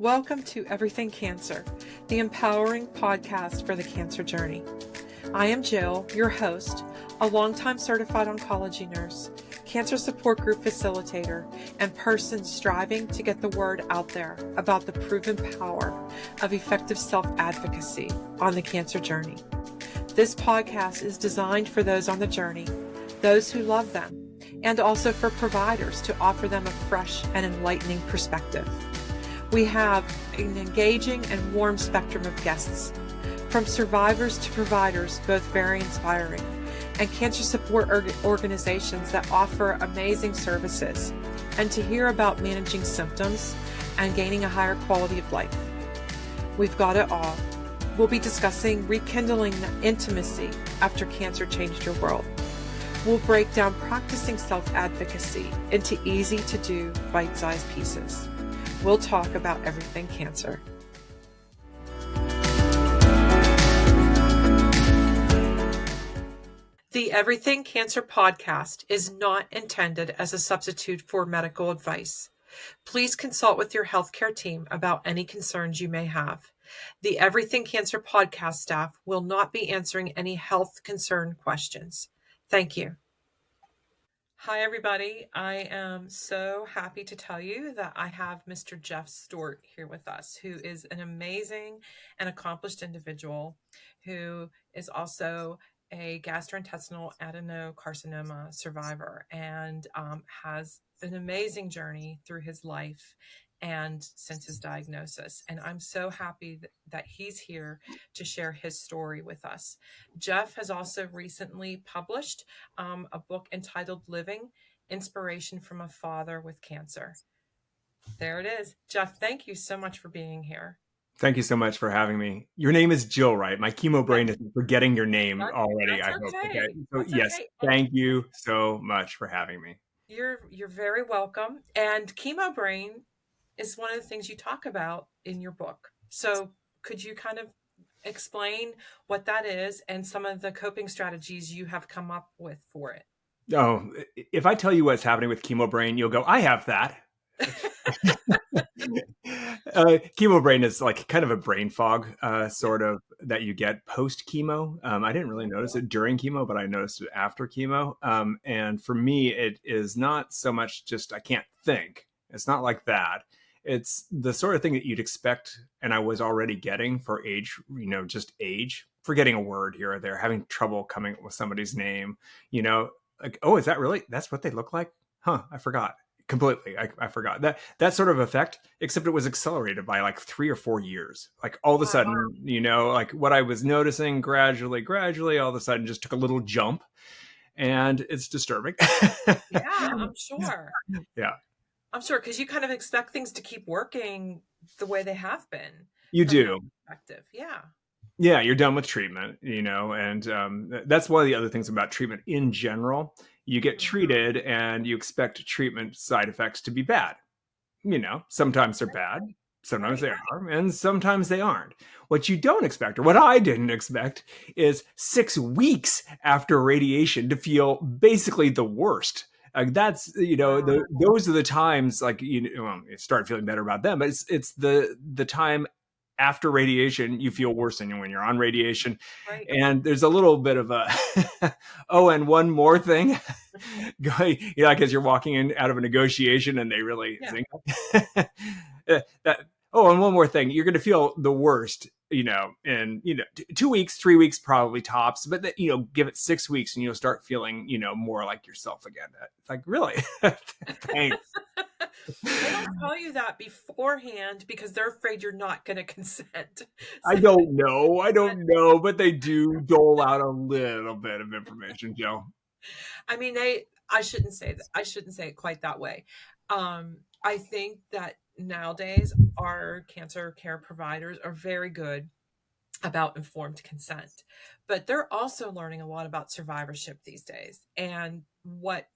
Welcome to Everything Cancer, the empowering podcast for the cancer journey. I am Jill, your host, a longtime certified oncology nurse, cancer support group facilitator, and person striving to get the word out there about the proven power of effective self-advocacy on the cancer journey. This podcast is designed for those on the journey, those who love them, and also for providers to offer them a fresh and enlightening perspective. We have an engaging and warm spectrum of guests, from survivors to providers, both very inspiring, and cancer support organizations that offer amazing services, and to hear about managing symptoms and gaining a higher quality of life. We've got it all. We'll be discussing rekindling intimacy after cancer changed your world. We'll break down practicing self-advocacy into easy-to-do, bite-sized pieces. We'll talk about everything cancer. The Everything Cancer podcast is not intended as a substitute for medical advice. Please consult with your healthcare team about any concerns you may have. The Everything Cancer podcast staff will not be answering any health concern questions. Thank you. Hi, everybody. I am so happy to tell you that I have Mr. Jeff Stewart here with us, who is an amazing and accomplished individual who is also a gastrointestinal adenocarcinoma survivor and has an amazing journey through his life and since his diagnosis. And I'm so happy that he's here to share his story with us. Jeff has also recently published a book entitled Living: Inspiration from a Father with Cancer. There it is. Jeff, thank you so much for being here. Thank you so much for having me. Your name is Jill, right? My chemo brain is forgetting your name already. That's I hope. okay. Okay. So That's yes, okay. thank you so much for having me. You're very welcome. And chemo brain is one of the things you talk about in your book. So could you kind of explain what that is and some of the coping strategies you have come up with for it? Oh, if I tell you what's happening with chemo brain, you'll go, I have that. Chemo brain is like kind of a brain fog sort of that you get post chemo. I didn't really notice it during chemo, but I noticed it after chemo. And for me, it is not so much just I can't think. It's not like that. It's the sort of thing that you'd expect, and I was already getting for age, just age, forgetting a word here or there, having trouble coming up with somebody's name, like, oh, is that really, that's what they look like? Huh, I forgot. Completely. I forgot that sort of effect, except it was accelerated by like 3 or 4 years. Like all of a sudden, like what I was noticing gradually, all of a sudden just took a little jump, and it's disturbing. Yeah, I'm sure. Yeah. I'm sure, because you kind of expect things to keep working the way they have been. You do. Yeah. Yeah, you're done with treatment, and that's one of the other things about treatment in general. You get treated and you expect treatment side effects to be bad. Sometimes they're bad, sometimes they are, and sometimes they aren't. What you don't expect, or what I didn't expect, is 6 weeks after radiation to feel basically the worst. That's, those are the times, like, you start feeling better about them, but it's the time after radiation you feel worse than when you're on radiation. Right. And there's a little bit of a oh, and one more thing going, like as you're walking in out of a negotiation and they really think that, oh, and one more thing, you're going to feel the worst, in 2 weeks, 3 weeks probably tops, but give it 6 weeks and you'll start feeling more like yourself again. It's like, really? Thanks. They don't tell you that beforehand because they're afraid you're not going to consent. I don't know, but they do dole out a little bit of information, Joe. I mean, I shouldn't say that. I shouldn't say it quite that way. I think that nowadays our cancer care providers are very good about informed consent, but they're also learning a lot about survivorship these days and what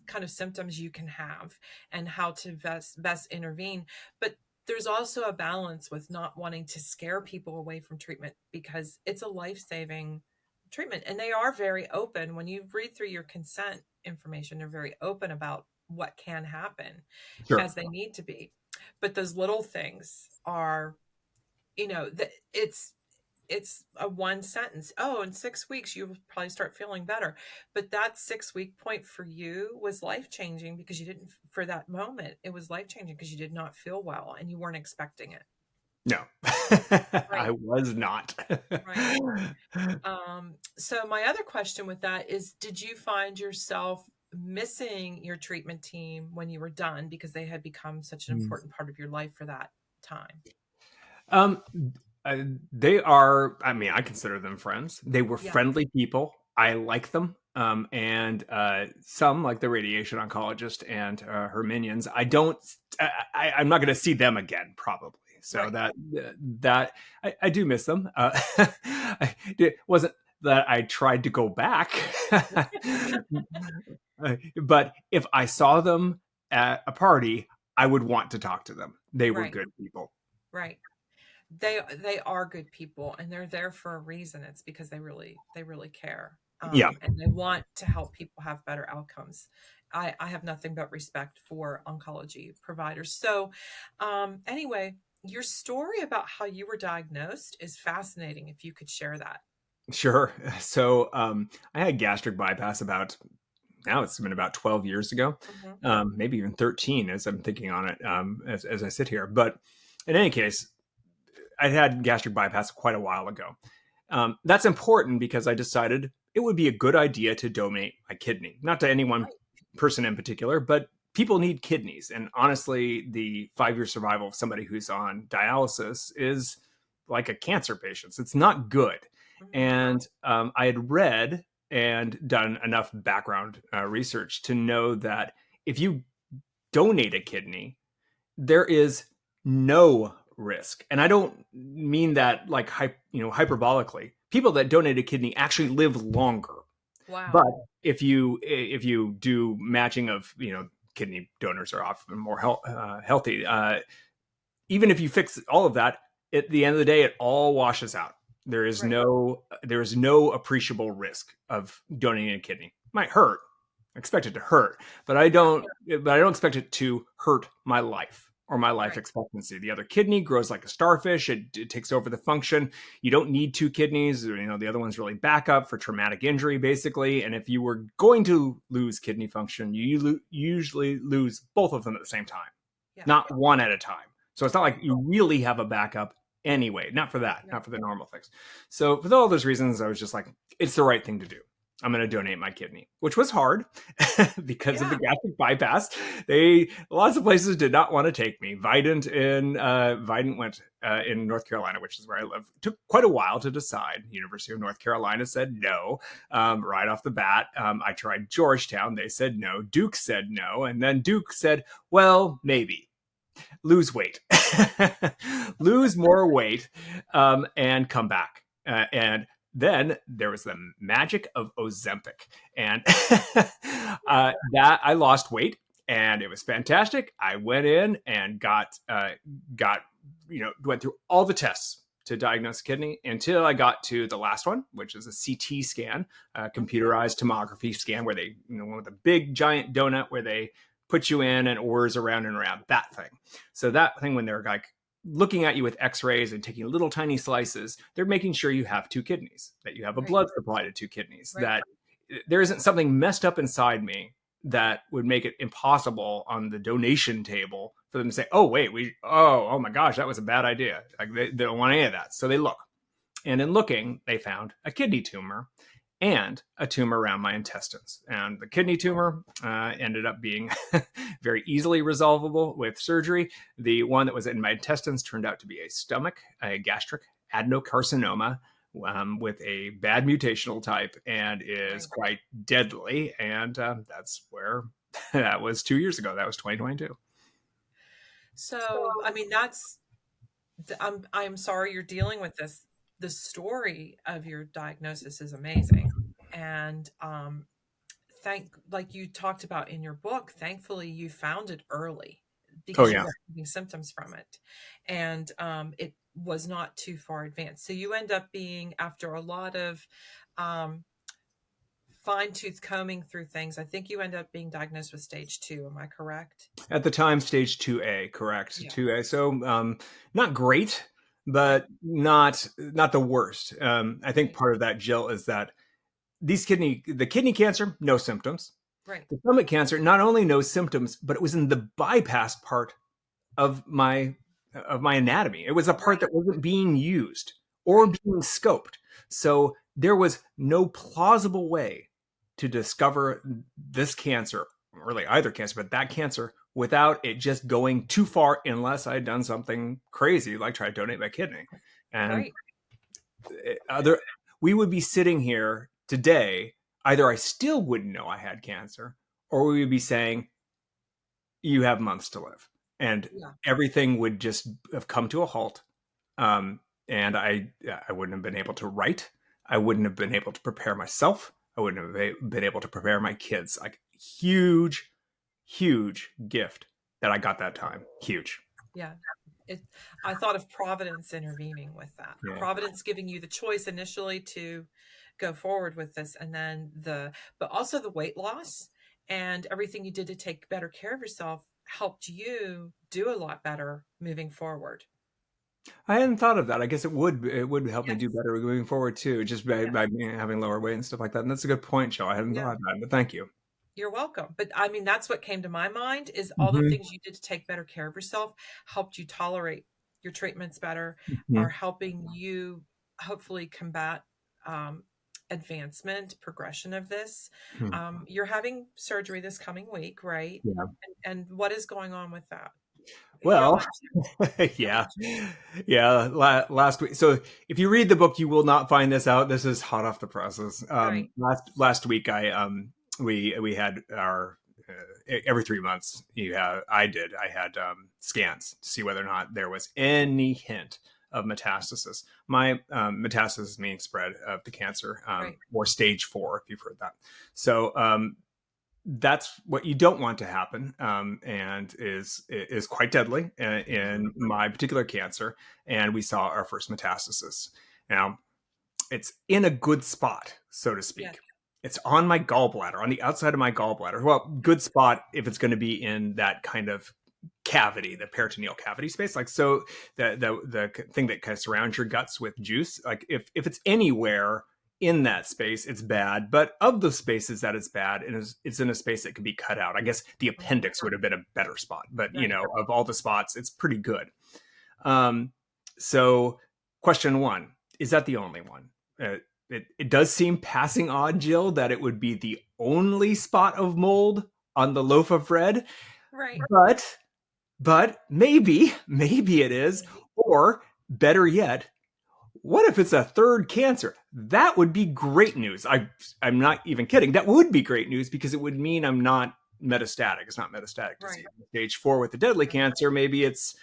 kind of symptoms you can have and how to best intervene. But there's also a balance with not wanting to scare people away from treatment because it's a life-saving treatment. And they are very open. When you read through your consent information, they're very open about what can happen as they need to be. But those little things are, it's a one sentence. Oh, in 6 weeks, you'll probably start feeling better. But that 6 week point for you was life changing because you didn't, for that moment, it was life changing because you did not feel well and you weren't expecting it. No, I Right. was not. Right. So my other question with that is, did you find yourself missing your treatment team when you were done because they had become such an Mm. important part of your life for that time? Um, they are, I mean, I consider them friends. They were Yeah. friendly people. I like them. And some, like the radiation oncologist and her minions, I don't, I'm not going to see them again, probably. So Right. that I do miss them. It wasn't that I tried to go back, but if I saw them at a party, I would want to talk to them. They were Right. good people. Right. They are good people and they're there for a reason. It's because they really care. Yeah, And they want to help people have better outcomes. I have nothing but respect for oncology providers. So anyway, your story about how you were diagnosed is fascinating. If you could share that. sure. So I had gastric bypass about now it's been about 12 years ago, Hmm. maybe even 13 as I'm thinking on it as I sit here. But in any case, I had gastric bypass quite a while ago. That's important because I decided it would be a good idea to donate my kidney, not to any one Right. person in particular, but people need kidneys. And honestly, the 5 year survival of somebody who's on dialysis is like a cancer patient's. It's not good. Hmm. And I had read and done enough background research to know that if you donate a kidney, there is no risk. And I don't mean that like hyperbolically. People that donate a kidney actually live longer. But Wow. if you do matching of kidney donors are often more healthy. Even if you fix all of that, at the end of the day, it all washes out. Right. There is no appreciable risk of donating a kidney. It might hurt. I expect it to hurt, but I Yeah. don't. But I don't expect it to hurt my life or my life Right. expectancy. The other kidney grows like a starfish. It takes over the function. You don't need two kidneys. The other one's really backup for traumatic injury, basically. And if you were going to lose kidney function, you usually lose both of them at the same time, Yeah. not one at a time. So it's not Right. like you really have a backup anyway. Not for that, Yeah. not for the normal things. So for all those reasons, I was just like, it's the right thing to do. I'm going to donate my kidney, which was hard because of the Yeah. gastric bypass. Lots of places did not want to take me. Vidant went in North Carolina, which is where I live. It took quite a while to decide. University of North Carolina said no right off the bat. I tried Georgetown. They said no. Duke said no. And then Duke said, well, maybe lose weight, lose more weight, and come back. And then there was the magic of Ozempic, and that I lost weight, and it was fantastic. I went in and got went through all the tests to diagnose kidney until I got to the last one, which is a CT scan, a computerized tomography scan, where they, one with a big giant donut where they put you in and whirs around and around, that thing. So that thing, when they're like looking at you with x-rays and taking little tiny slices, they're making sure you have two kidneys, that you have a Right. blood supply to two kidneys, Right. that there isn't something messed up inside me that would make it impossible on the donation table for them to say, oh wait, oh my gosh, that was a bad idea. Like they don't want any of that. So they look. And in looking, they found a kidney tumor and a tumor around my intestines. And the kidney tumor ended up being very easily resolvable with surgery. The one that was in my intestines turned out to be a gastric adenocarcinoma with a bad mutational type, and is Right. quite deadly. And that's where that was 2 years ago. That was 2022. So, I mean, I'm sorry you're dealing with this. The story of your diagnosis is amazing. And like you talked about in your book, thankfully you found it early Oh, because you yeah. weren't having symptoms from it. And it was not too far advanced. So you end up being, after a lot of um, fine tooth combing through things. I think you end up being diagnosed with stage 2. Am I correct? At the time, stage 2A, correct? Yeah. 2A. So not great, Right. but not the worst. I think Right. part of that, Jill, is that the kidney cancer, no symptoms. Right. The stomach cancer, not only no symptoms, but it was in the bypass part of my anatomy. It was a part Right. that wasn't being used or Right. being scoped. So there was no plausible way to discover this cancer, really either cancer, but that cancer without it just going too far unless I had done something crazy like try to donate my kidney. And Right. other we would be sitting here today, either I still wouldn't know I had cancer or we would be saying you have months to live, and Yeah. everything would just have come to a halt. Um, and I wouldn't have been able to write. I wouldn't have been able to prepare myself. I wouldn't have been able to prepare my kids. Like huge, huge gift that I got that time. Huge. Yeah. It, I thought of Providence intervening with that. Yeah. Providence giving you the choice initially to go forward with this, and then but also the weight loss and everything you did to take better care of yourself helped you do a lot better moving forward. I hadn't thought of that. I guess it would help me do Yes. better moving forward too, just by, Yes. having lower weight and stuff like that. And that's a good point, Joe. I hadn't Yeah. thought of that, but thank you. You're welcome. But I mean, that's what came to my mind is all the Hmm. things you did to take better care of yourself helped you tolerate your treatments better, are Hmm. helping you hopefully combat um, advancement, progression of this. You're having surgery this coming week, right? Yeah. And what is going on with that? How Well, much? How yeah, much? yeah. Last week. So if you read the book, you will not find this out. This is hot off the presses. Right. Last week, we had our every 3 months. I had scans to see whether or not there was any hint of metastasis. My metastasis meaning spread of the cancer, Right. or stage 4, if you've heard that. So that's what you don't want to happen, and is quite deadly in my particular cancer. And we saw our first metastasis. Now it's in a good spot, so to Yes. speak. It's on my gallbladder, on the outside of my gallbladder. Well, good spot if it's going to be in that kind of cavity, the peritoneal cavity space. Like, so the thing that kind of surrounds your guts with juice. Like if it's anywhere in that space, it's bad. But of the spaces that it's bad, it's in a space that could be cut out. I guess the Mhm. appendix would have been a better spot, but Right. of all the spots, it's pretty good. Um, so question one, is that the only one? It does seem passing odd, Jill, that it would be the only spot of mold on the loaf of bread, Right. but maybe it is. Maybe. Or better yet, what if it's a third cancer? That would be great news. I'm not even kidding. That would be great news because it would mean I'm not metastatic. It's not metastatic disease. Right. Stage 4 with the deadly Right. cancer, maybe it's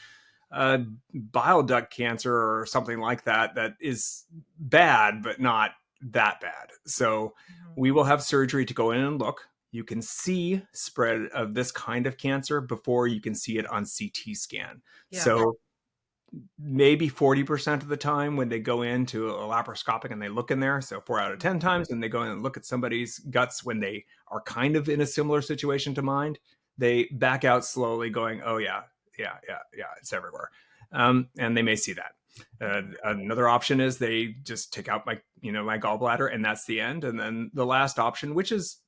bile duct cancer or something like that, that is bad, but not that bad. So Mhm. we will have surgery to go in and look. You can see spread of this kind of cancer before you can see it on CT scan. Yeah. So maybe 40% of the time when they go into a laparoscopic and they look in there, so 4 out of 10 times when they go in and look at somebody's guts when they are kind of in a similar situation to mine, they back out slowly going, oh yeah, it's everywhere. And they may see that. Another option is they just take out my gallbladder and that's the end. And then the last option, which is,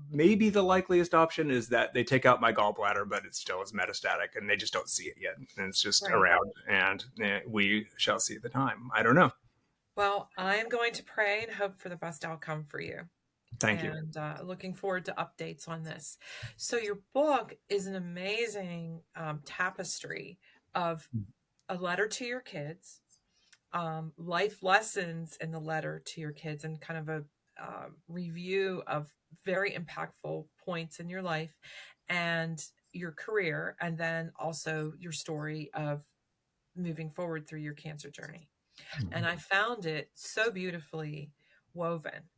maybe the likeliest option, is that they take out my gallbladder, but it still is metastatic and they just don't see it yet. And it's just Right. around, and we shall see the time. I don't know. Well, I am going to pray and hope for the best outcome for you, Thank you. and looking forward to updates on this. So, your book is an amazing tapestry of a letter to your kids, life lessons in the letter to your kids, and kind of a review of very impactful points in your life and your career, and then also your story of moving forward through your cancer journey. And I found it so beautifully woven.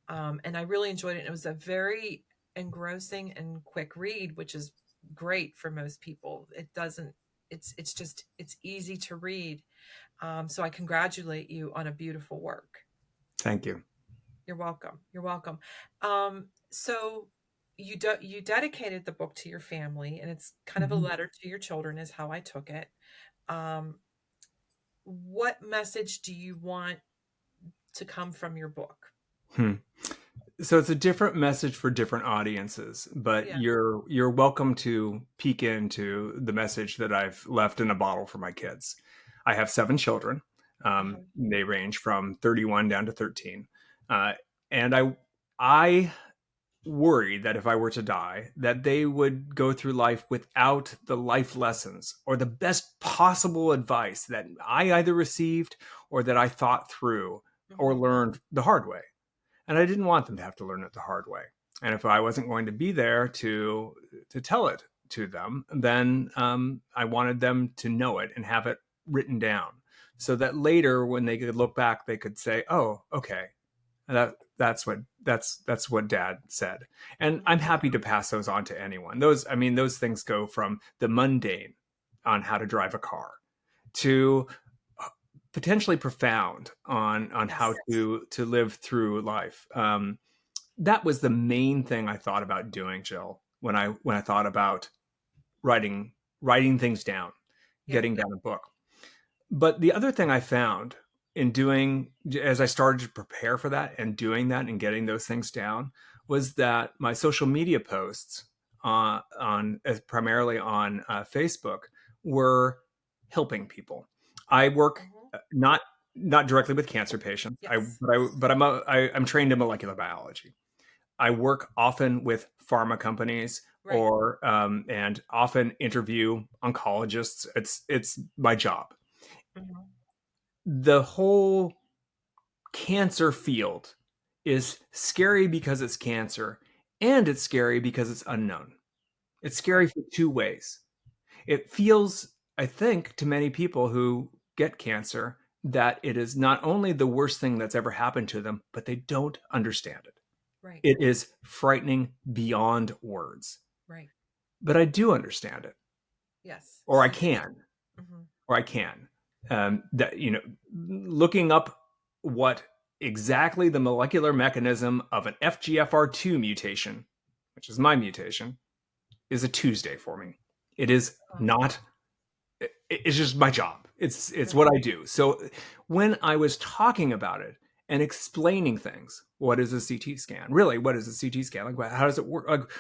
And I really enjoyed it. It was a very engrossing and quick read, which is great for most people. It doesn't, it's just, it's easy to read. So I congratulate you on a beautiful work. Thank you. You're welcome. You're welcome. So you dedicated the book to your family, and it's kind of a Mhm. letter to your children, is how I took it. Um, what message do you want to come from your book? Hmm. So it's a different message for different audiences, but Yeah. you're welcome to peek into the message that I've left in a bottle for my kids. I have 7 children. Uh-huh. They range from 31 down to 13, uh, and I worry that if I were to die, that they would go through life without the life lessons or the best possible advice that I either received or that I thought through or Hmm. learned the hard way. And I didn't want them to have to learn it the hard way. And if I wasn't going to be there to tell it to them, then I wanted them to know it and have it written down, so that later, when they could look back, they could say, "Oh, okay, that's what Dad said." And I'm Hmm. happy to pass those on to anyone. Those things go from the mundane on how to drive a car to potentially profound on how Yes. to live through life. That was the main thing I thought about doing, Jill, when I thought about writing things down, Yeah. getting down a book. But the other thing I found in doing, as I started to prepare for that and doing that and getting those things down, was that my social media posts primarily on Facebook were helping people. I work Hmm. not directly with cancer patients. Yes. I'm trained in molecular biology. I work often with pharma companies Right. or and often interview oncologists. It's my job. Hmm. The whole cancer field is scary because it's cancer, and it's scary because it's unknown. It's scary Right. for two ways. It feels, I think, to many people who get cancer, that it is not only the worst thing that's ever happened to them, but they don't understand it. Right. It is frightening beyond words. Right. But I do understand it, Yes. or I You do. can, Hmm. or I can. That looking up what exactly the molecular mechanism of an FGFR2 mutation, which is my mutation, is a Tuesday for me. It is Huh. not. It's just my job. It's Right. what I do. So when I was talking about it and explaining things, what is a CT scan? Really, what is a CT scan? Like, how does it work? Like,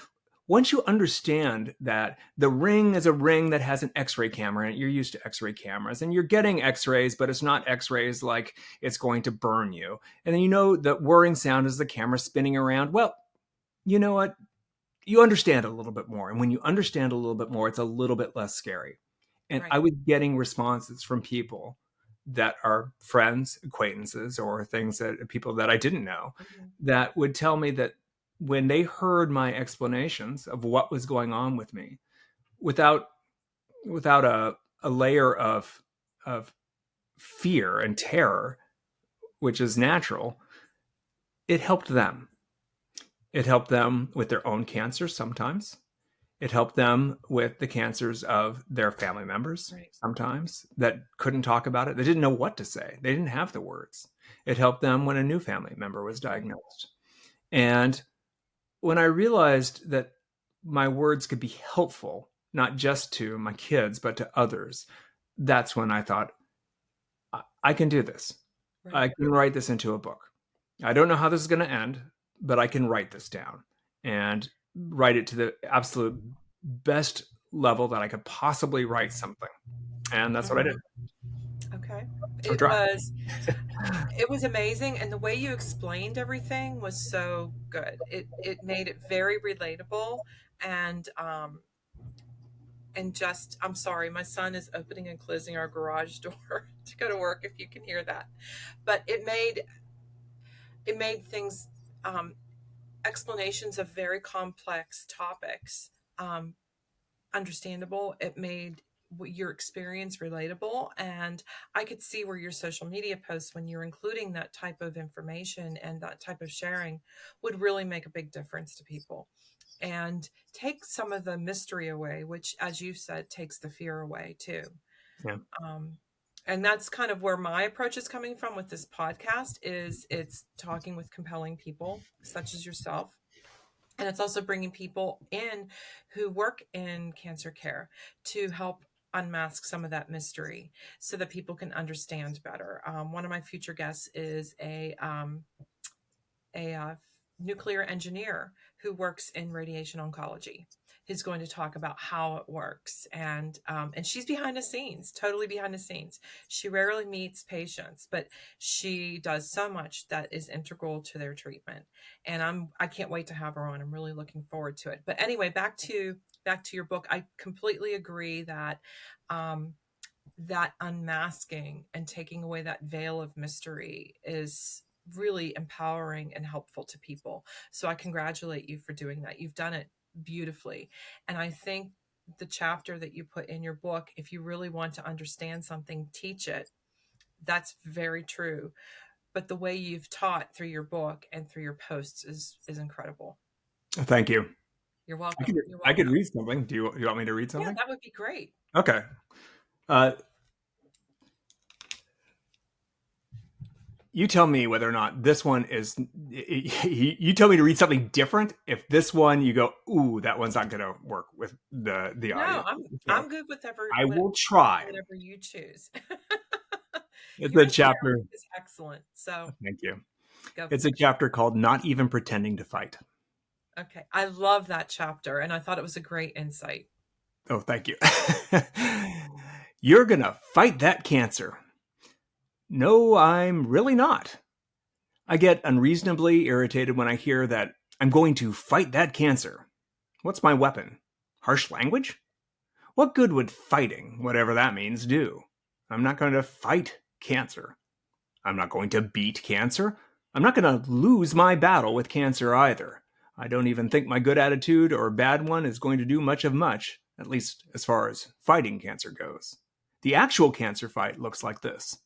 once you understand that the ring is a ring that has an x-ray camera in it, you're used to x-ray cameras and you're getting x-rays, but it's not x-rays like it's going to burn you. And then the whirring sound is the camera spinning around. Well, you know what? You understand a little bit more. And when you understand a little bit more, it's a little bit less scary. And I Right. was getting responses from people that are friends, acquaintances, or things that people that I didn't know, Hmm. that would tell me that when they heard my explanations of what was going on with me, without a layer of fear and terror, which is natural, it helped them. It helped them with their own cancer sometimes. It helped them with the cancers of their family members Right. sometimes that couldn't talk about it. They didn't know what to say. They didn't have the words. It helped them when a new family member was Right. diagnosed. And when I realized that my words could be helpful, not just to my kids, but to others, that's when I thought, I can do this. Right. I can write this into a book. I don't know how this is going to end, but I can write this down and write it to the absolute best level that I could possibly write something. And that's what I did. Hmm. Okay. Or It try. was it was amazing, and the way you explained everything was so good. It made it very relatable, and just I'm sorry, my son is opening and closing our garage door to go to work if you can hear that. But it made things um explanations of very complex topics um understandable. It made your experience relatable, and I could see where your social media posts, when you're including that type of information and that type of sharing, would really make a big difference to people and take some of the mystery away, which, as you said, takes the fear away too. Yeah. um, And that's kind of where my approach is coming from with this podcast is it's talking with compelling people such as yourself. And it's also bringing people in who work in cancer care to help unmask some of that mystery so that people can understand better. One of my future guests is a nuclear engineer who works in radiation oncology. He's going to talk about how it works, and she's behind the scenes, totally behind the scenes. She rarely meets patients, but she does so much that is integral to their treatment. And I can't wait to have her on. I'm really looking forward to it. But anyway, back to your book. I completely agree that um, that unmasking and taking away that veil of mystery is really empowering and helpful to people. So I congratulate you for doing that. You've done it beautifully. And I think the chapter that you put in your book, if you really want to understand something, teach it. That's very true. But the way you've taught through your book and through your posts is incredible. Thank you. You're I could welcome. You're I could welcome. read something. Do you want me to read Yeah, something? that would be great. Okay. Uh, you tell me whether or not this one is. You tell me to read something different. If this one you go, ooh, that one's not going to work with the No, audience. So I'm good with I will try. whatever you choose. It's Your a share chapter. is excellent. So Thank you. go It's a for it. chapter called "Not Even Pretending to Fight." Okay. I love that chapter and I thought it was a great insight. Oh, thank you. You're gonna fight that cancer. No, I'm really not. I get unreasonably irritated when I hear that I'm going to fight that cancer. What's my weapon? Harsh language? What good would fighting, whatever that means, do? I'm not going to fight cancer. I'm not going to beat cancer. I'm not going to lose my battle with cancer either. I don't even think my good attitude or bad one is going to do much of much, at least as far as fighting cancer goes. The actual cancer fight looks like this.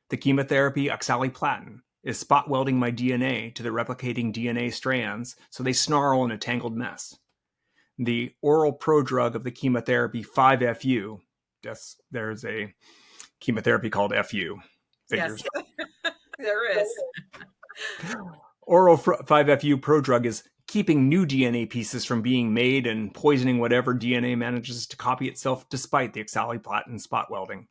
The chemotherapy oxaliplatin is spot welding my DNA to the replicating DNA strands so they snarl in a tangled mess. The oral prodrug of the chemotherapy 5FU, yes, there's a chemotherapy called FU, Yes, figures. there is. Oral 5FU prodrug is keeping new DNA pieces from being made and poisoning whatever DNA manages to copy itself despite the oxaliplatin spot welding.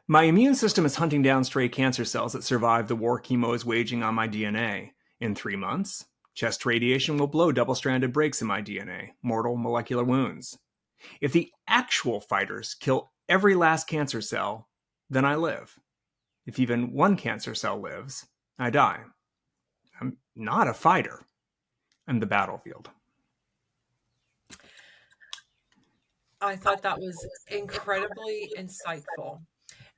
My immune system is hunting down stray cancer cells that survive the war chemo is waging on my DNA. In 3 months, chest radiation will blow double-stranded breaks in my DNA, mortal molecular wounds. If the actual fighters kill every last cancer cell, then I live. If even one cancer cell lives, I die. I'm not a fighter. I'm the battlefield. I thought that was incredibly insightful.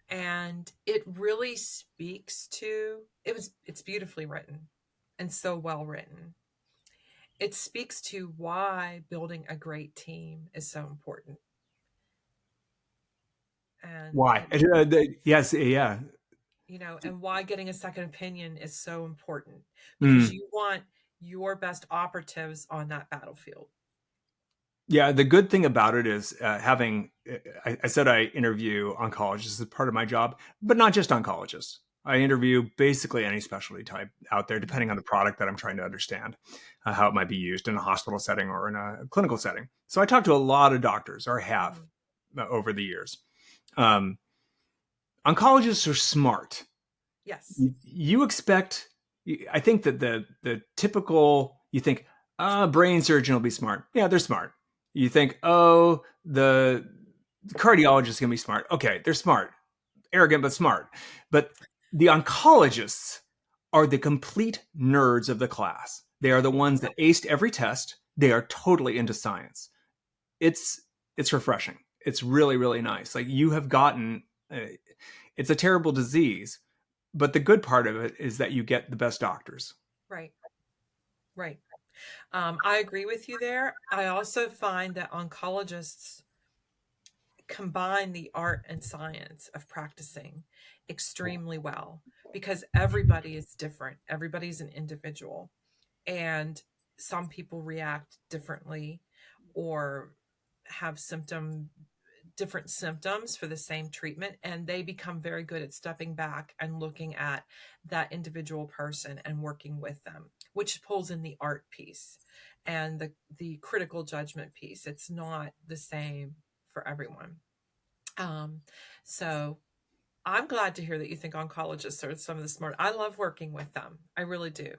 And it really speaks to it's beautifully written and so well written. It speaks to why building a great team is so important. And Why? Yes, yeah. and why getting a second opinion is so important because Mm. you want your best operatives on that battlefield. Yeah, the good thing about it is having. I said I interview oncologists as part of my job, but not just oncologists. I interview basically any specialty type out there, depending on the product that I'm trying to understand, how it might be used in a hospital setting or in a clinical setting. So I talk to a lot of doctors, or have Mhm. over the years. Um, Oncologists are smart. Yes. You expect. I think that the typical you think, brain surgeon will be smart. Yeah, they're smart. You think, oh, the cardiologist is gonna be smart. Okay, they're smart, arrogant but smart. But the oncologists are the complete nerds of the class. They are the ones that aced every test. They are totally into science. It's it's refreshing. It's really really nice. Like you have gotten. It's a terrible disease, but the good part of it is that you get the best doctors. Right. Right. I agree with you there. I also find that oncologists combine the art and science of practicing extremely well because everybody is different. Everybody's an individual, and some people react differently or have symptom different symptoms for the same treatment, and they become very good at stepping back and looking at that individual person and working with them, which pulls in the art piece and the critical judgment piece. It's not the same for everyone. Um, so I'm glad to hear that you think oncologists are some of the smart. I love working with them. I really do.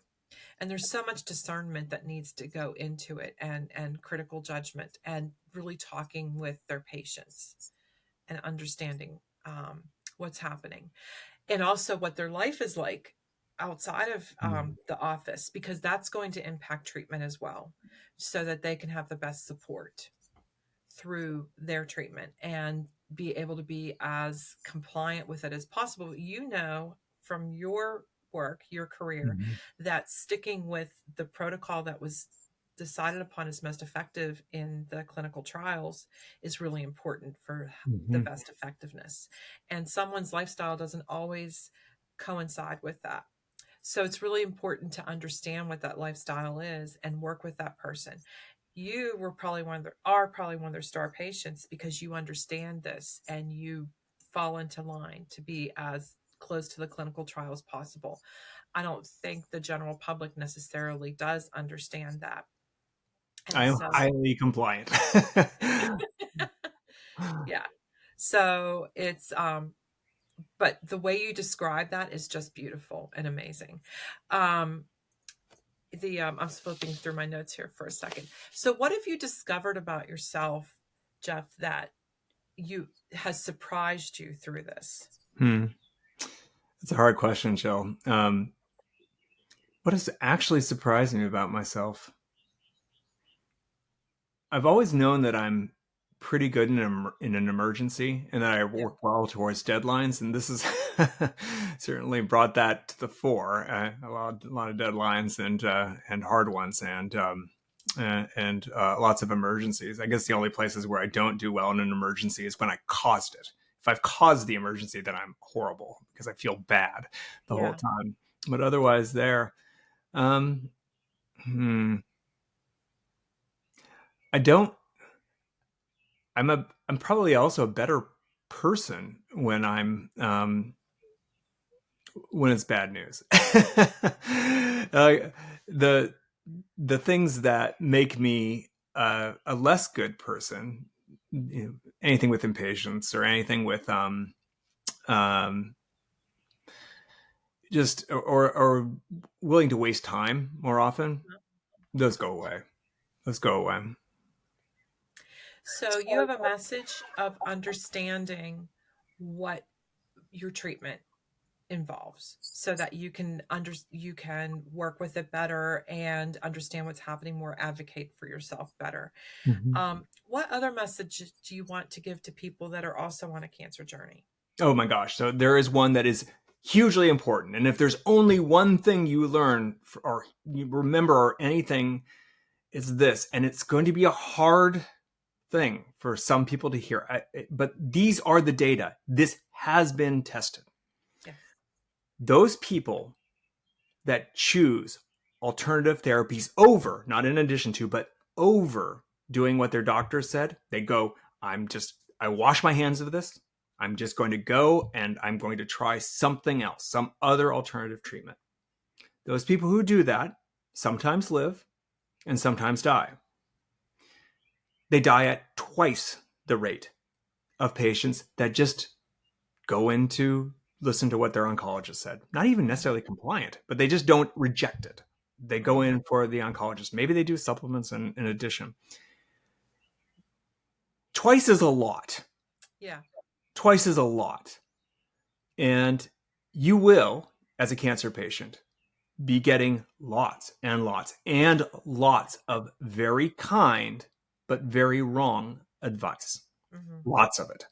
And there's so much discernment that needs to go into it, and critical judgment, and really talking with their patients and understanding what's happening, and also what their life is like outside of the office, because that's going to impact treatment as well, so that they can have the best support through their treatment and be able to be as compliant with it as possible. You know, from your work, your career, Mhm. that sticking with the protocol that was decided upon as most effective in the clinical trials is really important for the Mhm. best effectiveness. And someone's lifestyle doesn't always coincide with that. So it's really important to understand what that lifestyle is and work with that person. You were probably are probably one of their star patients, because you understand this and you fall into line to be as close to the clinical trial as possible. I don't think the general public necessarily does understand that. I And am so, highly compliant. yeah. So it's but the way you describe that is just beautiful and amazing. Um I'm flipping through my notes here for a second. So what have you discovered about yourself, Jeff, that you has surprised you through this? Hmm. It's a hard question, Jill. What has actually surprised me about myself? I've always known that I'm pretty good in an emergency, and that I Yeah. work well towards deadlines. And this has certainly brought that to the fore. A lot of deadlines and hard ones, and lots of emergencies. I guess the only places where I don't do well in an emergency is when I caused it. If I've caused the emergency, then I'm horrible because I feel bad the whole Yeah. time. But otherwise, um, hmm, I don't. I'm probably also a better person when it's bad news. The the things that make me a less good person, anything with impatience or anything with um, just or willing to waste time more often, those go away. Those go away. So you have a message of understanding what your treatment involves, so that you can work with it better and understand what's happening more, advocate for yourself better. Mhm. What other message do you want to give to people that are also on a cancer journey? Oh my gosh. So there is one that is hugely important. And if there's only one thing you learn or you remember or anything, it's this. And it's going to be a hard thing for some people to hear. But these are the data. This has been tested. Yes. Those people that choose alternative therapies over, not in addition to, but over doing what their doctor said, they go, I wash my hands of this. I'm just going to go and I'm going to try something else, some other alternative treatment. Those people who do that sometimes live and sometimes die. They die at twice the rate of patients that just go in to listen to what their oncologist said. Not even necessarily compliant, but they just don't reject it. They go Mhm. in for the oncologist. Maybe they do supplements in addition. Twice is a lot. Yeah. Twice is a lot. And you will, as a cancer patient, be getting lots and lots and lots of very kind but very wrong advice. Hmm. Lots of it.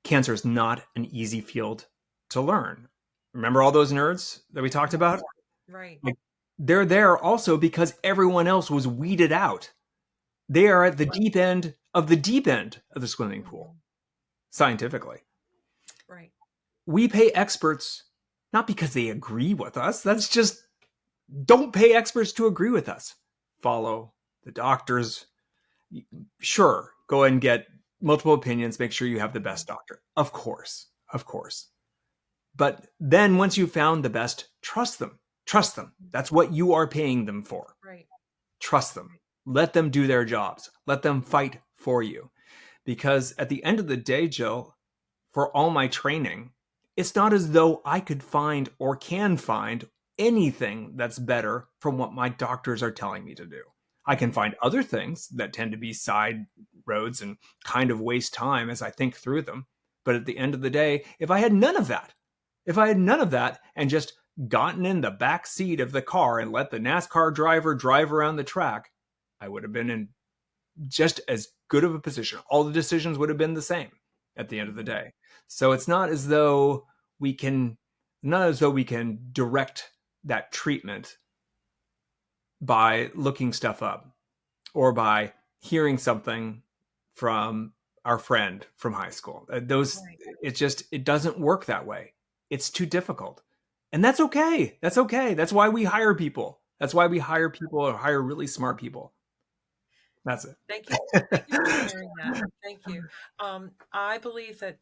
Cancer is not an easy field to learn. Remember all those nerds that we talked about? Right. Like, they're there also because everyone else was weeded out. They are at the deep end of the deep end of the swimming pool, Mhm. scientifically. Right. We pay experts not because they agree with us. That's just, don't pay experts to agree with us. Follow the doctors. Sure, go ahead and get multiple opinions, make sure you have the best doctor. Of course, of course. But then once you've found the best, trust them. Trust them. That's what you are paying them for. Right. Trust them. Let them do their jobs. Let them fight for you. Because at the end of the day, Jill, for all my training, it's not as though I could find or can find anything that's better from what my doctors are telling me to do. I can find other things that tend to be side roads and kind of waste time as I think through them. But at the end of the day, if I had none of that, and just gotten in the back seat of the car and let the NASCAR driver drive around the track, I would have been in just as good of a position. All the decisions would have been the same at the end of the day. So it's not as though we can direct that treatment by looking stuff up or by hearing something from our friend from high school. Right. It doesn't work that way. It's too difficult. And that's okay. That's okay. That's why we hire people. That's why we hire people or hire really smart people. That's it. Thank you. Thank you for sharing that. Thank you. I believe that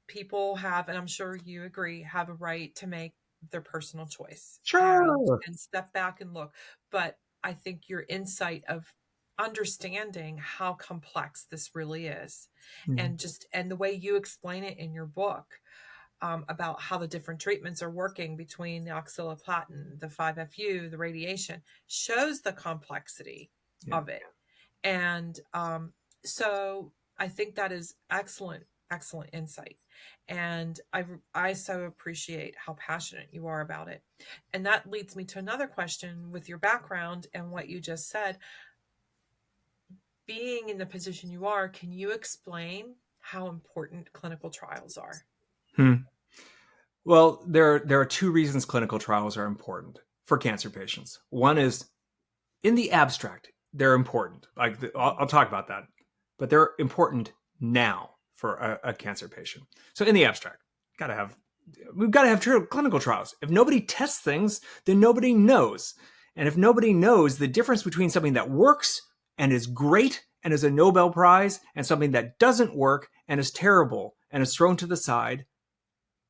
people have, and I'm sure you agree, have a right to make their personal choice Sure. and step back and look. But I think your insight of understanding how complex this really is, Mhm. and the way you explain it in your book, about how the different treatments are working between the oxaliplatin, the 5FU, the radiation, shows the complexity Yeah. of it. And so I think that is excellent, excellent insight. And I so appreciate how passionate you are about it. And that leads me to another question with your background and what you just said. Being in the position you are, can you explain how important clinical trials are? Hmm. Well, there are two reasons clinical trials are important for cancer patients. One is in the abstract, they're important. I'll talk about that, but they're important now for a cancer patient. So in the abstract, gotta have we've got to have clinical trials. If nobody tests things, then nobody knows. And if nobody knows the difference between something that works and is great and is a Nobel Prize and something that doesn't work and is terrible and is thrown to the side,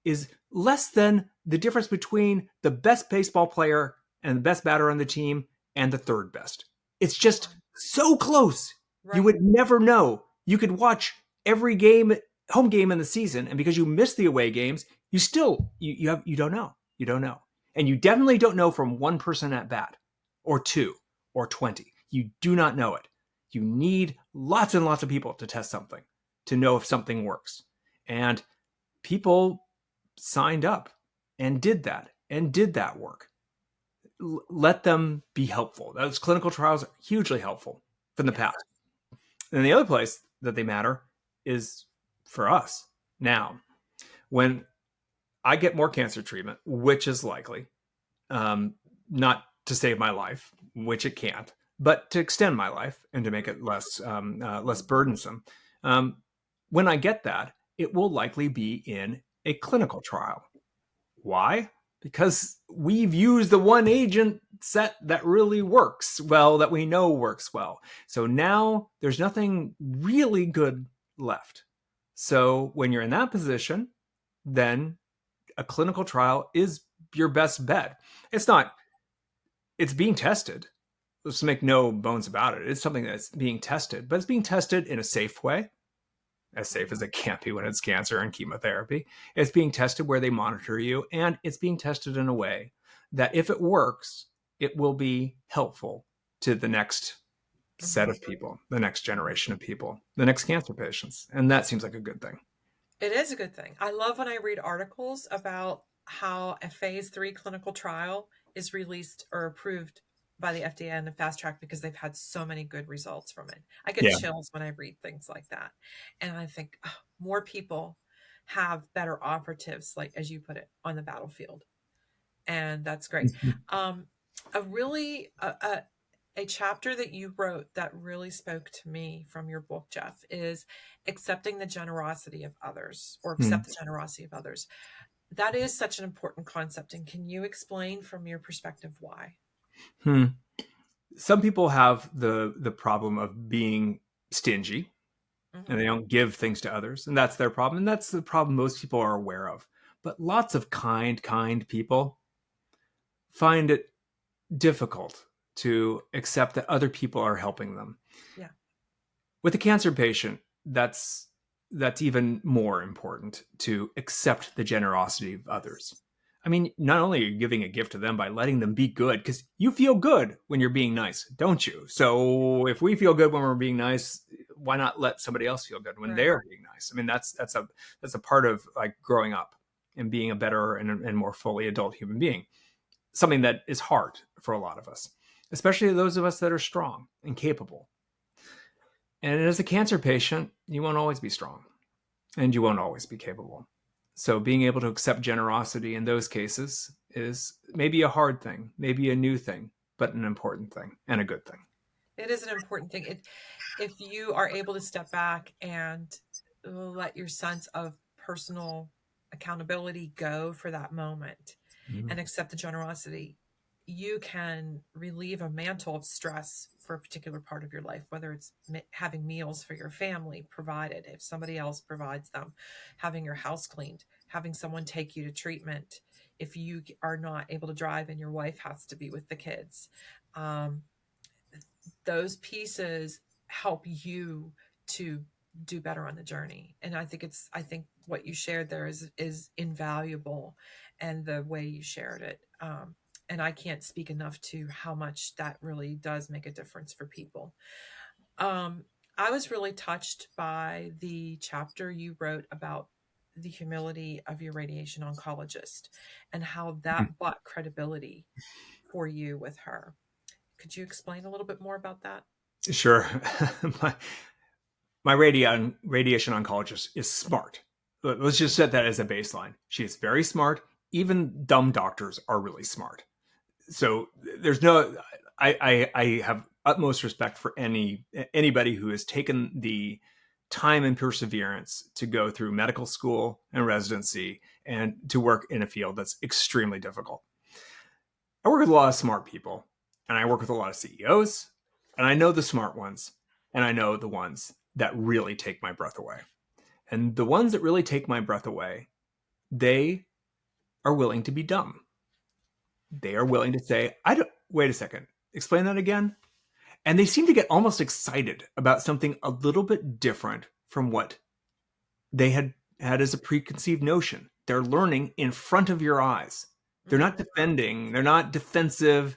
is less than the difference between the best baseball player and the best batter on the team and the third best. It's just so close. You Right. would never know. You could watch every game, home game in the season, and because you miss the away games, you still you don't know. You don't know. And you definitely don't know from one person at bat or two or 20. You do not know it. You need lots and lots of people to test something to know if something works. And people signed up and did that work. Let them be helpful. Those clinical trials are hugely helpful from the Yes. past. And the other place that they matter is for us now. When I get more cancer treatment, which is likely, not to save my life, which it can't, but to extend my life and to make it less burdensome. When I get that, it will likely be in a clinical trial. Why? Because we've used the one agent set that really works well, that we know works well. So now there's nothing really good left. So when you're in that position, then a clinical trial is your best bet. It's not, it's being tested. Let's make no bones about it. It's something that's being tested, but it's being tested in a safe way, as safe as it can be when it's cancer and chemotherapy. It's being tested where they monitor you, and it's being tested in a way that if it works, it will be helpful to the next set Mhm. of people, the next generation of people, the next cancer patients. And that seems like a good thing. It is a good thing. I love when I read articles about how a phase 3 clinical trial is released or approved by the FDA and the fast track because they've had so many good results from it. I get Yeah. chills when I read things like that. And I think, oh, more people have better operatives, like as you put it, on the battlefield. And that's great. Um, a really a chapter that you wrote that really spoke to me from your book, Jeff, is accepting the generosity of others, or Hmm. accept the generosity of others. That is such an important concept. And can you explain from your perspective why? Hmm. Some people have the problem of being stingy, and Hmm. they don't give things to others. And that's their problem. And that's the problem most people are aware of. But lots of kind people find it difficult to accept that other people are helping them. Yeah. With a cancer patient, that's even more important, to accept the generosity of others. I mean, not only are you giving a gift to them by letting them be good, because you feel good when you're being nice, don't you? So if we feel good when we're being nice, why not let somebody else feel good when Right. they're being nice? I mean, that's a part of like growing up and being a better and more fully adult human being. Something that is hard for a lot of us, especially those of us that are strong and capable. And as a cancer patient, you won't always be strong and you won't always be capable. So being able to accept generosity in those cases is maybe a hard thing, maybe a new thing, but an important thing and a good thing. It is an important thing. If you are able to step back and let your sense of personal accountability go for that moment Mm-hmm. and accept the generosity, you can relieve a mantle of stress for a particular part of your life, whether it's having meals for your family provided, if somebody else provides them, having your house cleaned, having someone take you to treatment, if you are not able to drive and your wife has to be with the kids. Um, those pieces help you to do better on the journey. And I think what you shared there is invaluable, and the way you shared it. And I can't speak enough to how much that really does make a difference for people. um, I was really touched by the chapter you wrote about the humility of your radiation oncologist and how that brought credibility for you with her. Could you explain a little bit more about that? Sure. my my radiation oncologist is smart. Let's just set that as a baseline. She is very smart. Even dumb doctors are really smart. So there's no, I have utmost respect for anybody who has taken the time and perseverance to go through medical school and residency and to work in a field that's extremely difficult. I work with a lot of smart people, and I work with a lot of CEOs, and I know the smart ones, and I know the ones that really take my breath away. And the ones that really take my breath away, they are willing to be dumb. They are willing to say, I don't, wait a second, explain that again. And they seem to get almost excited about something a little bit different from what they had as a preconceived notion. They're learning in front of your eyes. They're not Mm-hmm. defending, they're not defensive.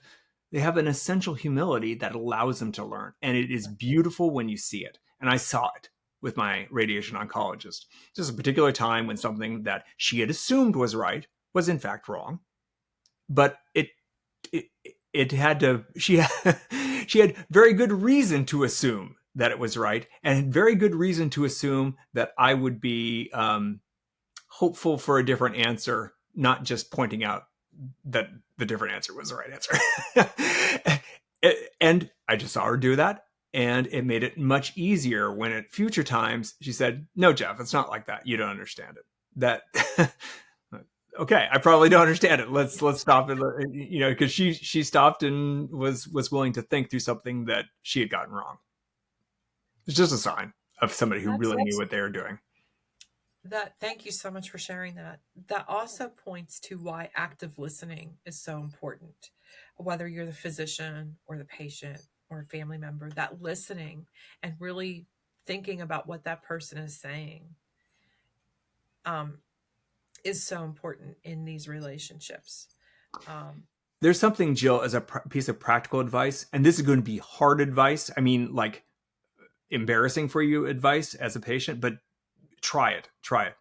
They have an essential humility that allows them to learn. And it is beautiful when you see it. And I saw it with my radiation oncologist. Just a particular time when something that she had assumed was right was in fact wrong. But it, it had to, she had very good reason to assume that it was right, and had very good reason to assume that I would be hopeful for a different answer, not just pointing out that the different answer was the right answer. And I just saw her do that, and it made it much easier when at future times she said, no, Jeff, it's not like that, you don't understand it. That okay, I probably don't understand it. Let's stop it. You know, because she stopped and was willing to think through something that she had gotten wrong. It's just a sign of somebody who That's really knew what they were doing. that. Thank you so much for sharing that. That also points to why active listening is so important. Whether you're the physician or the patient or a family member, that listening and really thinking about what that person is saying um, is so important in these relationships. Um, There's something, Jill, as a piece of practical advice, and this is going to be hard advice. I mean, like embarrassing for you advice as a patient, but try it. Try it.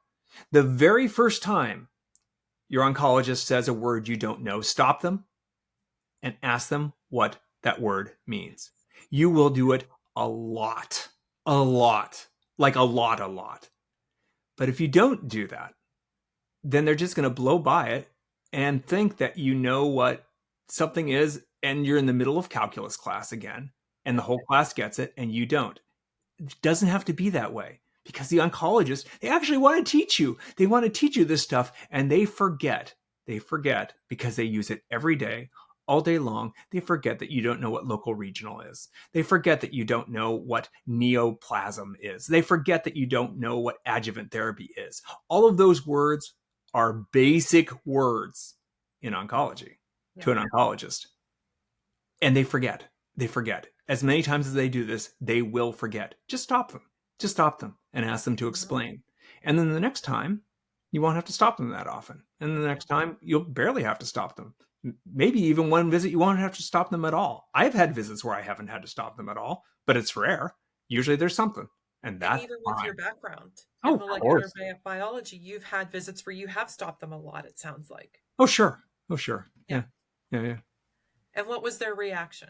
The very first time your oncologist says a word you don't know, stop them and ask them what that word means. You will do it a lot, like a lot. But if you don't do that, then they're just going to blow by it and think that you know what something is, and you're in the middle of calculus class again, and the whole class gets it, and you don't. It doesn't have to be that way, because the oncologist, they actually want to teach you. They want to teach you this stuff, and they forget. They forget because they use it every day, all day long. They forget that you don't know what local regional is. They forget that you don't know what neoplasm is. They forget that you don't know what adjuvant therapy is. All of those words are basic words in oncology to an oncologist. And they forget. They forget. As many times as they do this, they will forget. Just stop them. Just stop them and ask them to explain. And then the next time, you won't have to stop them that often. And the next time, you'll barely have to stop them. Maybe even one visit, you won't have to stop them at all. I've had visits where I haven't had to stop them at all, but it's rare. Usually there's something. And that's even with fine. your background Oh, in molecular biology, you've had visits where you have stopped them a lot, it sounds like. Oh, sure. Oh, sure. Yeah. And what was their reaction?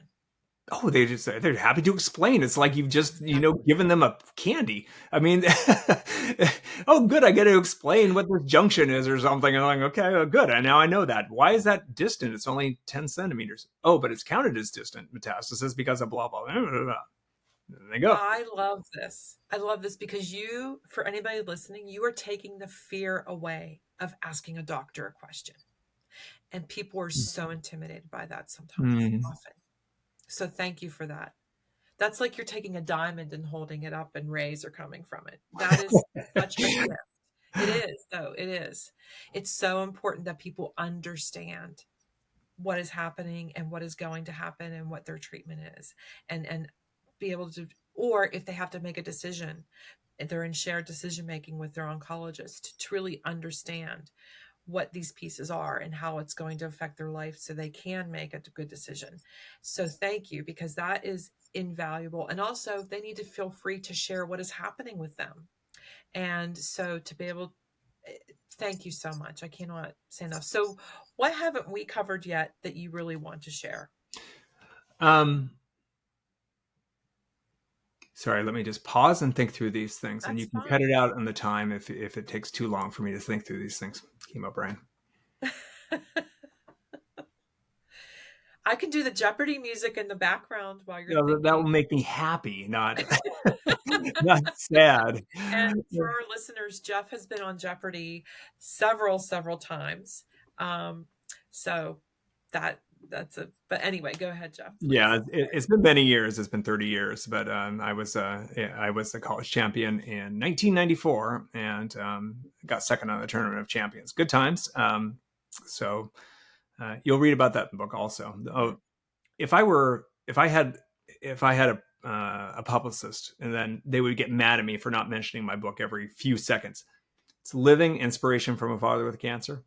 Oh, they're happy to explain. It's like you've just, given them a candy. I mean, oh, good. I get to explain what this junction is or something. And I'm like, okay, good. And now I know that. Why is that distant? It's only 10 centimeters. Oh, but it's counted as distant metastasis because of blah, blah, blah, blah, blah. There they go. I love this. I love this because for anybody listening, you are taking the fear away of asking a doctor a question. And people are so intimidated by that sometimes, often. So thank you for that. That's like you're taking a diamond and holding it up and rays are coming from it. That is such a gift. It is, though. It is. It's so important that people understand what is happening and what is going to happen and what their treatment is and be able to, or if they have to make a decision, if they're in shared decision making with their oncologist, to really understand what these pieces are and how it's going to affect their life so they can make a good decision. So thank you, because that is invaluable. And also they need to feel free to share what is happening with them. And so to be able, thank you so much. I cannot say enough. So what haven't we covered yet that you really want to share? Sorry, let me just pause and think through these things. That's and you can fine. cut it out on the time if it takes too long for me to think through these things. Chemo brain. I can do the Jeopardy music in the background while you're thinking. That will make me happy, not sad. And for our listeners, Jeff has been on Jeopardy several times. So but anyway, go ahead, Jeff. Please. Yeah, it's been many years. It's been 30 years, but I was the college champion in 1994 and got second on the Tournament of Champions. Good times. So you'll read about that in the book also. Oh, if I had a publicist, and then they would get mad at me for not mentioning my book every few seconds. It's Living: Inspiration from a Father with Cancer.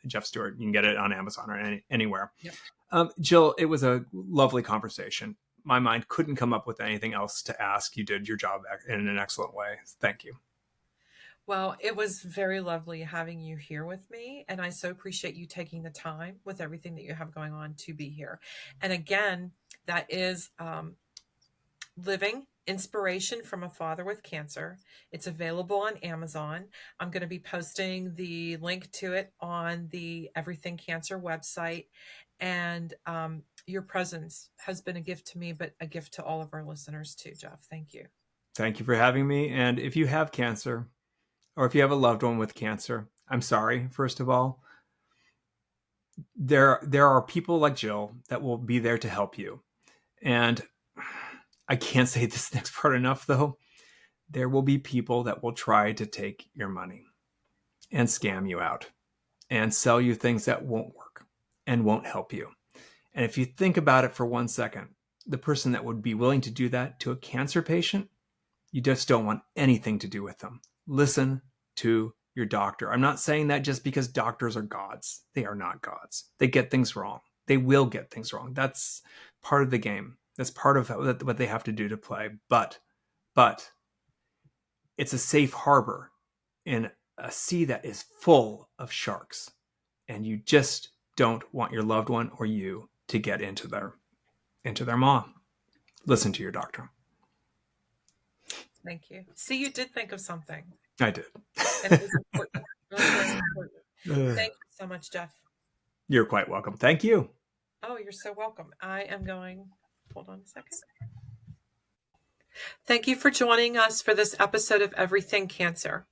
Jeff Stewart. You can get it on Amazon or anywhere. Yep. Jill, it was a lovely conversation. My mind couldn't come up with anything else to ask. You did your job in an excellent way. Thank you. Well, it was very lovely having you here with me. And I so appreciate you taking the time with everything that you have going on to be here. And again, that is Living: Inspiration from a Father with Cancer. It's available on Amazon. I'm going to be posting the link to it on the Everything Cancer website. And your presence has been a gift to me, but a gift to all of our listeners too, Jeff. Thank you. Thank you for having me. And if you have cancer, or if you have a loved one with cancer, I'm sorry, first of all. There are people like Jill that will be there to help you. And I can't say this next part enough, though. There will be people that will try to take your money and scam you out and sell you things that won't work and won't help you. And if you think about it for 1 second, the person that would be willing to do that to a cancer patient, you just don't want anything to do with them. Listen to your doctor. I'm not saying that just because doctors are gods. They are not gods. They get things wrong. They will get things wrong. That's part of the game. That's part of what they have to do to play. But it's a safe harbor in a sea that is full of sharks. And you just don't want your loved one or you to get into their maw. Listen to your doctor. Thank you. See, you did think of something. I did. And it was important. It was very important. Thank you so much, Jeff. You're quite welcome. Thank you. Oh, you're so welcome. I am going, hold on a second. Thank you for joining us for this episode of Everything Cancer.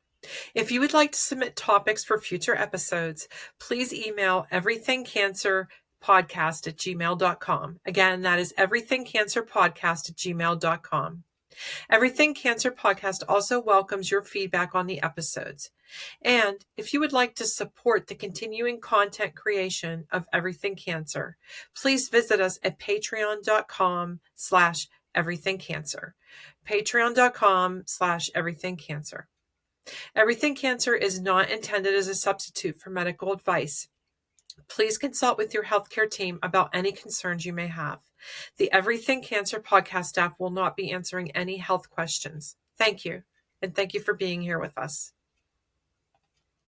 If you would like to submit topics for future episodes, please email everythingcancer everythingcancerpodcast@gmail.com. Again, that is everythingcancerpodcast@gmail.com. Everything Cancer Podcast also welcomes your feedback on the episodes. And if you would like to support the continuing content creation of Everything Cancer, please visit us at patreon.com/everythingcancer. Patreon.com/everythingcancer. Everything Cancer is not intended as a substitute for medical advice. Please consult with your healthcare team about any concerns you may have. The Everything Cancer podcast staff will not be answering any health questions. Thank you, and thank you for being here with us.